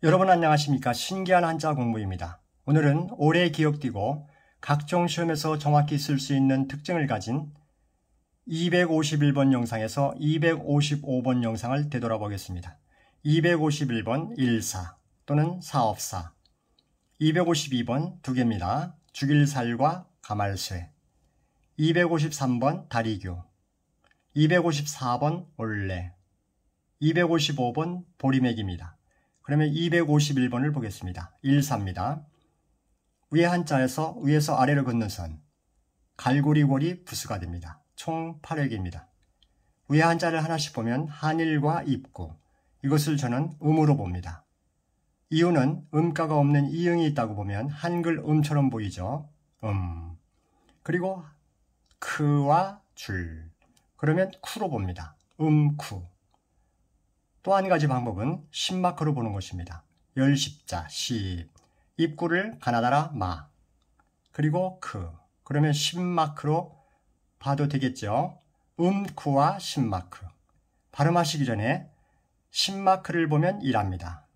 여러분 안녕하십니까? 신기한 한자 공부입니다. 오늘은 오래 기억되고 각종 시험에서 정확히 쓸 수 있는 특징을 가진 251번 영상에서 255번 영상을 되돌아보겠습니다. 251번 일사 또는 사업사, 252번 두 개입니다. 죽일살과 가말쇠, 253번 다리교, 254번 올레, 255번 보리맥입니다. 그러면 251번을 보겠습니다. 일사입니다. 위에 한자에서 위에서 아래로 긋는 선, 갈고리골이 부수가 됩니다. 총 8획입니다. 위에 한자를 하나씩 보면 한일과 입구, 이것을 저는 음으로 봅니다. 이유는 음가가 없는 이응이 있다고 보면 한글 음처럼 보이죠. 그리고 크와 줄, 그러면 쿠로 봅니다. 쿠. 또 한 가지 방법은 십마크로 보는 것입니다. 열십자, 십, 입구를 가나다라 마, 그리고 크, 그러면 십마크로 봐도 되겠죠. 쿠와 십마크. 발음하시기 전에 십마크를 보면 일합니다.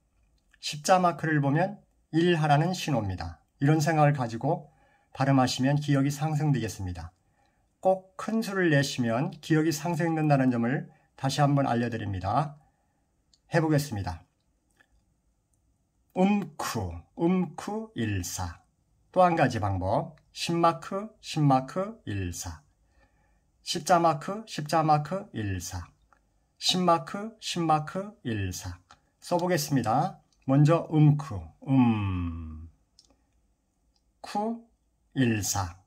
십자마크를 보면 일하라는 신호입니다. 이런 생각을 가지고 발음하시면 기억이 상승되겠습니다. 꼭 큰 수를 내시면 기억이 상승된다는 점을 다시 한번 알려드립니다. 해보겠습니다. 음쿠, 일사. 또 한 가지 방법. 십마크, 일사. 십자마크, 일사. 십마크, 일사. 써보겠습니다. 먼저 쿠, 일사.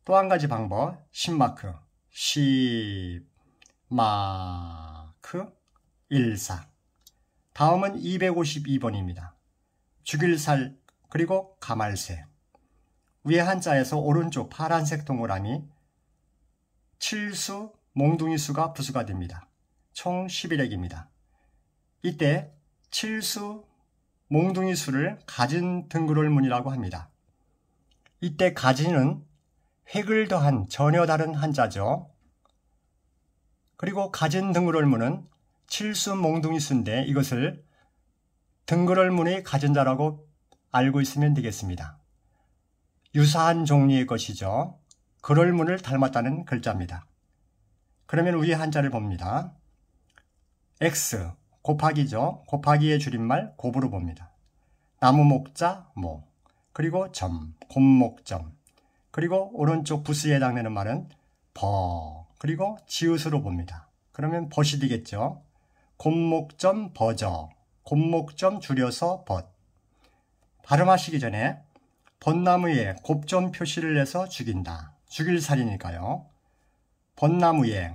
또 한 가지 방법. 십마크, 일사. 다음은 252번입니다. 죽일살 그리고 가말쇠. 위에 한자에서 오른쪽 파란색 동그라미 칠수, 몽둥이수가 부수가 됩니다. 총 11획입니다. 이때 칠수, 몽둥이수를 가진 등글올문이라고 합니다. 이때 가진은 획을 더한 전혀 다른 한자죠. 그리고 가진 등글올문은 칠수, 몽둥이수인데 이것을 등글올문의 가진자라고 알고 있으면 되겠습니다. 유사한 종류의 것이죠. 글올문을 닮았다는 글자입니다. 그러면 위에 한자를 봅니다. X, 곱하기죠. 곱하기의 줄임말 곱으로 봅니다. 나무 목자, 모, 그리고 점, 곱목점, 그리고 오른쪽 부수에 해당되는 말은 버, 그리고 지읒으로 봅니다. 그러면 벗이 되겠죠. 곱목점 버저, 곱목점 줄여서 벗. 발음하시기 전에 벚나무에 곱점 표시를 해서 죽인다. 죽일살이니까요. 벚나무에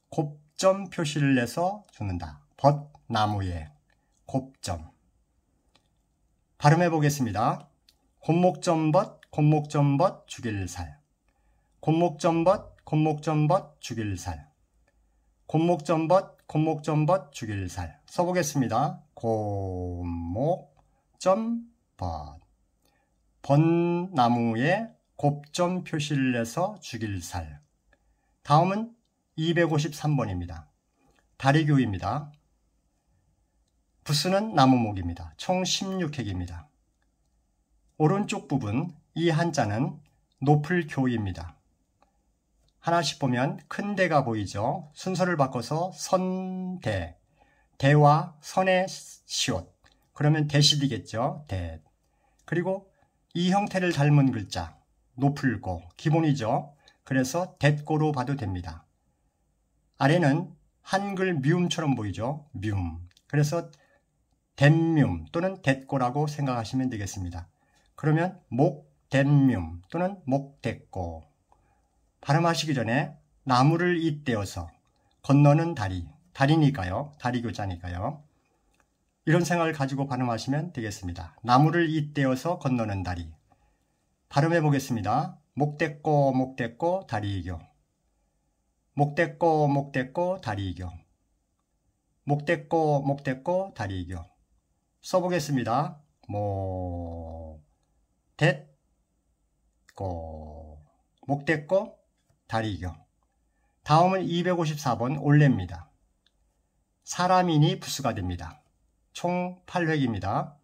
곱점 표시를 내서 죽는다. 벚나무에 곱점. 발음해 보겠습니다. 곱목점 벗 죽일살. 곱목점 벗 죽일살. 곱목점 벗 죽일살. 써보겠습니다. 곱목점 벗. 벚나무에 곱점 표시를 내서 죽일살. 다음은 253번입니다. 다리교입니다. 부수는 나무목입니다. 총 16획입니다. 오른쪽 부분, 이 한자는 높을 교입니다. 하나씩 보면 큰 대가 보이죠. 순서를 바꿔서 선대, 대와 선의 시옷, 그러면 대시 되겠죠. 대. 그리고 이 형태를 닮은 글자, 높을고, 기본이죠. 그래서 뎃고로 봐도 됩니다. 아래는 한글 미음처럼 보이죠. 미음. 그래서 뎃뮨 또는 뎃고라고 생각하시면 되겠습니다. 그러면 목뎃뮨 또는 목뎃고. 발음하시기 전에 나무를 잇대어서 건너는 다리, 다리니까요. 다리교자니까요. 이런 생각을 가지고 발음하시면 되겠습니다. 나무를 잇대어서 건너는 다리. 발음해 보겠습니다. 목뎃고 다리교. 목뎃고 다리교. 목뎃고 다리교. 써보겠습니다. 목뎃고 다리교. 다음은 254번 올레입니다. 사람이니 부수가 됩니다. 총 8획입니다.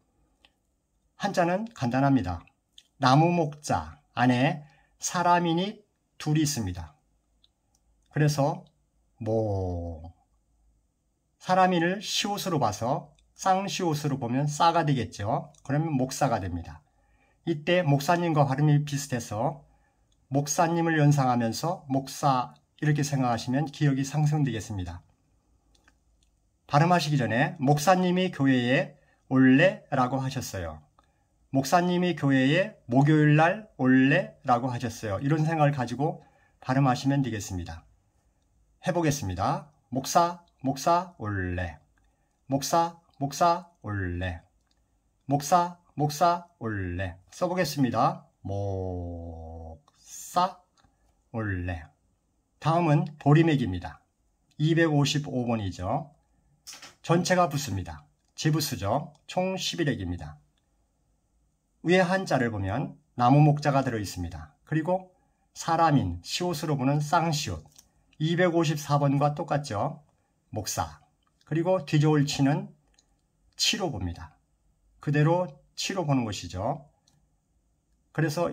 한자는 간단합니다. 나무 목자 안에 사람인이 둘이 있습니다. 그래서 사람인을 시옷으로 봐서 쌍시옷으로 보면 싸가 되겠죠. 그러면 목사가 됩니다. 이때 목사님과 발음이 비슷해서 목사님을 연상하면서 목사 이렇게 생각하시면 기억이 상승되겠습니다. 발음하시기 전에 목사님이 교회에 올래라고 하셨어요. 목사님이 교회에 목요일날 올래라고 하셨어요. 이런 생각을 가지고 발음하시면 되겠습니다. 해보겠습니다. 목사, 목사, 올래. 목사, 목사, 올래. 목사, 목사, 올래. 써보겠습니다. 목사, 올래. 다음은 보리맥입니다. 255번이죠. 전체가 부수입니다. 지부수죠. 총 11획입니다. 위에 한자를 보면 나무 목자가 들어있습니다. 그리고 사람인, 시옷으로 보는 쌍시옷. 254번과 똑같죠. 목사. 그리고 뒤져올 치는 치로 봅니다. 그대로 치로 보는 것이죠. 그래서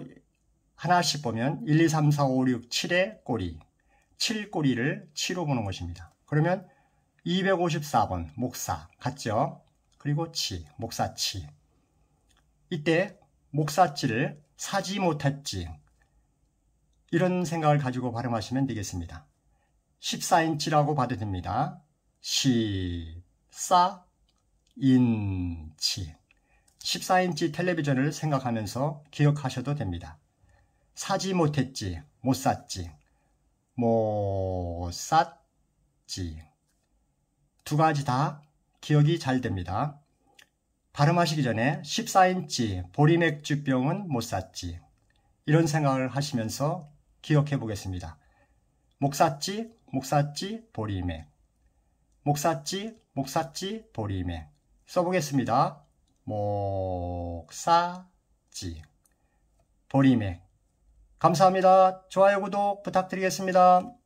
하나씩 보면 1, 2, 3, 4, 5, 6, 7의 꼬리. 7꼬리를 치로 보는 것입니다. 그러면 254번 목사 같죠? 그리고 치, 목사치. 이때 목사치를 사지 못했지. 이런 생각을 가지고 발음하시면 되겠습니다. 14인치라고 봐도 됩니다. 시, 싸, 인치. 14인치 텔레비전을 생각하면서 기억하셔도 됩니다. 사지 못했지, 못 샀지. 못 샀지. 두 가지 다 기억이 잘 됩니다. 발음하시기 전에 14인치 보리맥주병은 못 샀지. 이런 생각을 하시면서 기억해 보겠습니다. 목샀지, 목샀지, 보리맥. 목샀지, 목샀지, 보리맥. 써보겠습니다. 목사지, 보리맥. 감사합니다. 좋아요, 구독 부탁드리겠습니다.